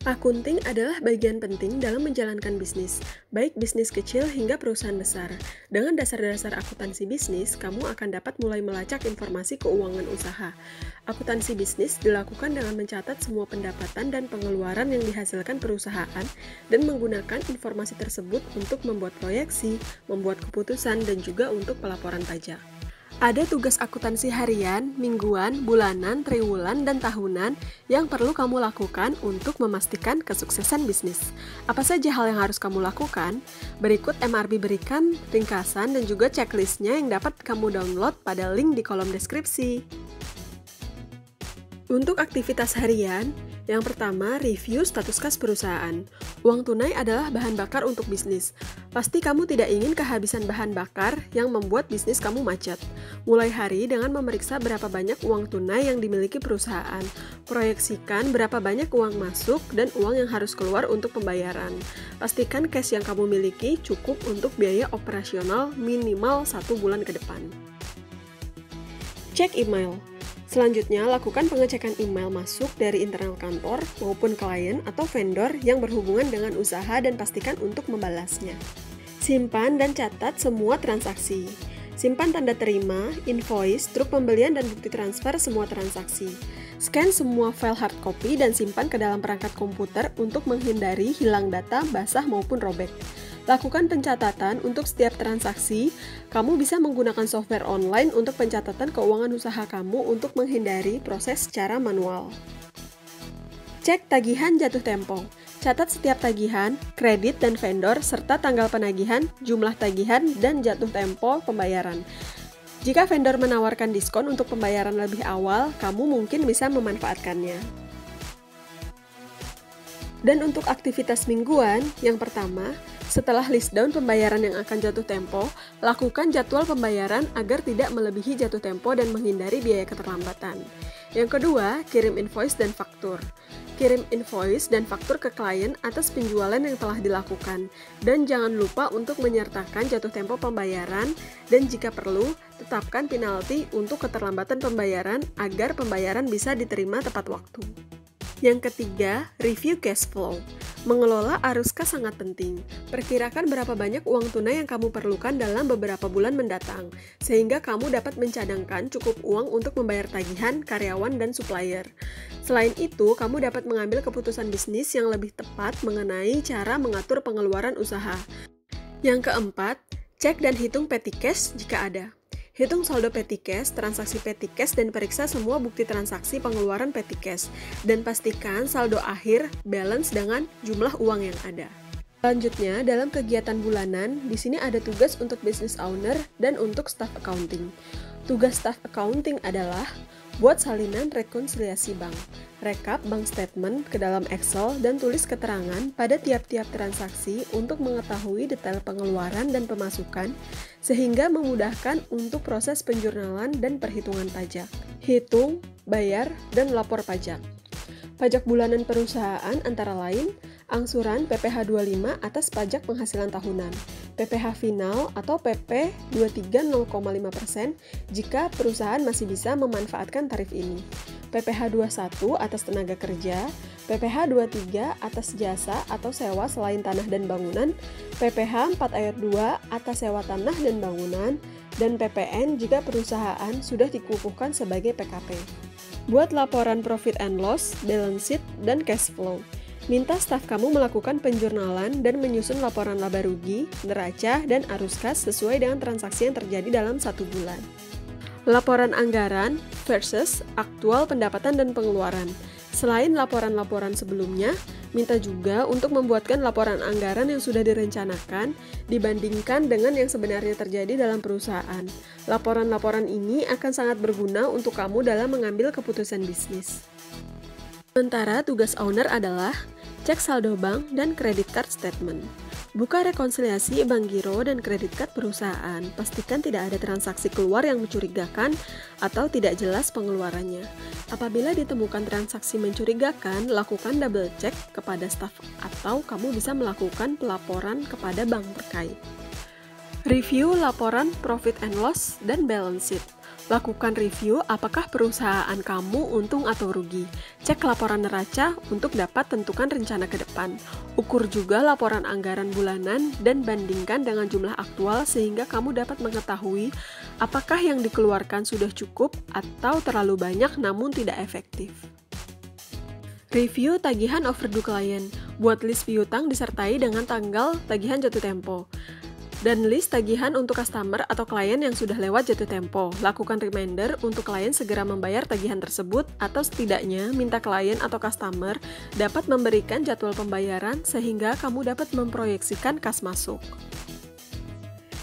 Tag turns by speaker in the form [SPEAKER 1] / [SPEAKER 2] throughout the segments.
[SPEAKER 1] Akunting adalah bagian penting dalam menjalankan bisnis, baik bisnis kecil hingga perusahaan besar. Dengan dasar-dasar akuntansi bisnis, kamu akan dapat mulai melacak informasi keuangan usaha. Akuntansi bisnis dilakukan dengan mencatat semua pendapatan dan pengeluaran yang dihasilkan perusahaan dan menggunakan informasi tersebut untuk membuat proyeksi, membuat keputusan, dan juga untuk pelaporan pajak. Ada tugas akuntansi harian, mingguan, bulanan, triwulan, dan tahunan yang perlu kamu lakukan untuk memastikan kesuksesan bisnis. Apa saja hal yang harus kamu lakukan? Berikut MRB berikan ringkasan dan juga checklistnya yang dapat kamu download pada link di kolom deskripsi. Untuk aktivitas harian, yang pertama, review status kas perusahaan. Uang tunai adalah bahan bakar untuk bisnis. Pasti kamu tidak ingin kehabisan bahan bakar yang membuat bisnis kamu macet. Mulai hari dengan memeriksa berapa banyak uang tunai yang dimiliki perusahaan. Proyeksikan berapa banyak uang masuk dan uang yang harus keluar untuk pembayaran. Pastikan cash yang kamu miliki cukup untuk biaya operasional minimal 1 bulan ke depan. Cek email. Selanjutnya, lakukan pengecekan email masuk dari internal kantor maupun klien atau vendor yang berhubungan dengan usaha dan pastikan untuk membalasnya. Simpan dan catat semua transaksi. Simpan tanda terima, invoice, truk pembelian, dan bukti transfer semua transaksi. Scan semua file hard copy dan simpan ke dalam perangkat komputer untuk menghindari hilang data basah maupun robek. Lakukan pencatatan untuk setiap transaksi. Kamu bisa menggunakan software online untuk pencatatan keuangan usaha kamu untuk menghindari proses secara manual. Cek tagihan jatuh tempo. Catat setiap tagihan, kredit dan vendor, serta tanggal penagihan, jumlah tagihan, dan jatuh tempo pembayaran. Jika vendor menawarkan diskon untuk pembayaran lebih awal, kamu mungkin bisa memanfaatkannya. Dan untuk aktivitas mingguan, yang pertama, setelah list down pembayaran yang akan jatuh tempo, lakukan jadwal pembayaran agar tidak melebihi jatuh tempo dan menghindari biaya keterlambatan. Yang kedua, kirim invoice dan faktur. Kirim invoice dan faktur ke klien atas penjualan yang telah dilakukan. Dan jangan lupa untuk menyertakan jatuh tempo pembayaran dan jika perlu, tetapkan penalti untuk keterlambatan pembayaran agar pembayaran bisa diterima tepat waktu. Yang ketiga, review cash flow. Mengelola arus kas sangat penting. Perkirakan berapa banyak uang tunai yang kamu perlukan dalam beberapa bulan mendatang, sehingga kamu dapat mencadangkan cukup uang untuk membayar tagihan, karyawan, dan supplier. Selain itu, kamu dapat mengambil keputusan bisnis yang lebih tepat mengenai cara mengatur pengeluaran usaha. Yang keempat, cek dan hitung petty cash jika ada. Hitung saldo petty cash, transaksi petty cash, dan periksa semua bukti transaksi pengeluaran petty cash. Dan pastikan saldo akhir balance dengan jumlah uang yang ada. Selanjutnya, dalam kegiatan bulanan, di sini ada tugas untuk business owner dan untuk staff accounting. Tugas staff accounting adalah buat salinan rekonsiliasi bank, rekap bank statement ke dalam Excel, dan tulis keterangan pada tiap-tiap transaksi untuk mengetahui detail pengeluaran dan pemasukan, sehingga memudahkan untuk proses penjurnalan dan perhitungan pajak. Hitung, bayar, dan lapor pajak. Pajak bulanan perusahaan antara lain, angsuran PPh 25 atas pajak penghasilan tahunan, PPh final atau PP 23 0,5% jika perusahaan masih bisa memanfaatkan tarif ini, PPh 21 atas tenaga kerja, PPh 23 atas jasa atau sewa selain tanah dan bangunan, PPh 4 ayat 2 atas sewa tanah dan bangunan, dan PPN jika perusahaan sudah dikukuhkan sebagai PKP. Buat laporan profit and loss, balance sheet, dan cash flow. Minta staf kamu melakukan penjurnalan dan menyusun laporan laba rugi, neraca, dan arus kas sesuai dengan transaksi yang terjadi dalam 1 bulan. Laporan anggaran versus aktual pendapatan dan pengeluaran. Selain laporan-laporan sebelumnya, minta juga untuk membuatkan laporan anggaran yang sudah direncanakan dibandingkan dengan yang sebenarnya terjadi dalam perusahaan. Laporan-laporan ini akan sangat berguna untuk kamu dalam mengambil keputusan bisnis. Sementara tugas owner adalah cek saldo bank dan credit card statement. Buka rekonsiliasi bank giro dan kredit card perusahaan. Pastikan tidak ada transaksi keluar yang mencurigakan atau tidak jelas pengeluarannya. Apabila ditemukan transaksi mencurigakan, lakukan double check kepada staf atau kamu bisa melakukan pelaporan kepada bank terkait. Review laporan profit and loss dan balance sheet. Lakukan review apakah perusahaan kamu untung atau rugi. Cek laporan neraca untuk dapat tentukan rencana ke depan. Ukur juga laporan anggaran bulanan dan bandingkan dengan jumlah aktual sehingga kamu dapat mengetahui apakah yang dikeluarkan sudah cukup atau terlalu banyak namun tidak efektif. Review tagihan overdue klien. Buat list piutang disertai dengan tanggal tagihan jatuh tempo. Dan list tagihan untuk customer atau klien yang sudah lewat jatuh tempo. Lakukan reminder untuk klien segera membayar tagihan tersebut atau setidaknya minta klien atau customer dapat memberikan jadwal pembayaran sehingga kamu dapat memproyeksikan kas masuk.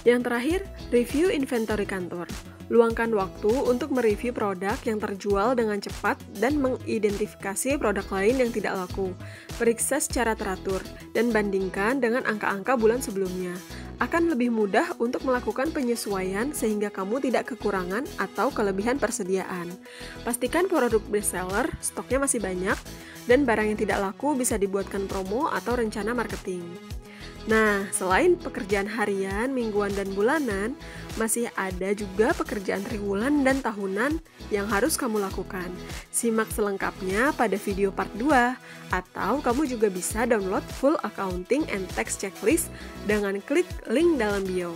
[SPEAKER 1] Yang terakhir, review inventory kantor. Luangkan waktu untuk mereview produk yang terjual dengan cepat dan mengidentifikasi produk lain yang tidak laku. Periksa secara teratur dan bandingkan dengan angka-angka bulan sebelumnya. Akan lebih mudah untuk melakukan penyesuaian sehingga kamu tidak kekurangan atau kelebihan persediaan. Pastikan produk bestseller, stoknya masih banyak, dan barang yang tidak laku bisa dibuatkan promo atau rencana marketing. Nah, selain pekerjaan harian, mingguan, dan bulanan, masih ada juga pekerjaan triwulan dan tahunan yang harus kamu lakukan. Simak selengkapnya pada video part 2, atau kamu juga bisa download full accounting and tax checklist dengan klik link dalam bio.